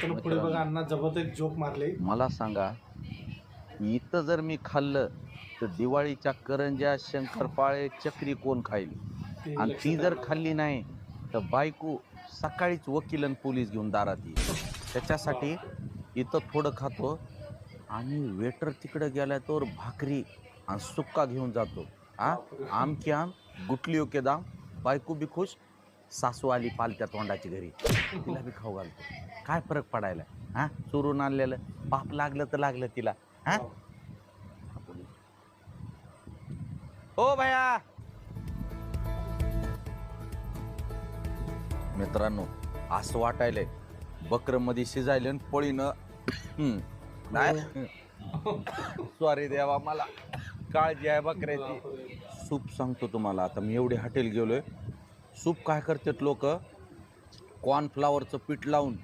मित्रांनो पुढे बघा अण्णा जबरदस्त जोक मारले. मला सांगा, इथं जर मी खाल्लं तर दिवाळीच्या करंज्या, शंकरपाळे, चकरी कोण खाईल? ते आणि ती लक्षात जर आलं. खाल्ली नाही तर बायको सकाळीच वकील आणि पोलीस घेऊन दारात येईल. त्याच्यासाठी इथं थोडं खातो आणि वेटर तिकडे गेला तर भाकरी आणि सुक्का घेऊन जातो. आमकी आम गुटली ओके दाम, बायको बी खुश, सासू आली पालत्या तोंडाची घरी, तिला बी खाऊ घालतो. काय फरक पडायला? चोरून आणलेलं पाप लागलं तर लागलं तिला. ओ भया, मित्रांनो असं वाटायलंय बकर मध्ये शिजायले आणि पळीनं नाही. सॉरी देवा, मला काळजी आहे बकऱ्याची. सूप सांगतो तुम्हाला. आता मी एवढे हॉटेल गेलोय, सूप काय करतात लोक, कॉर्नफ्लावरचं पीठ लावून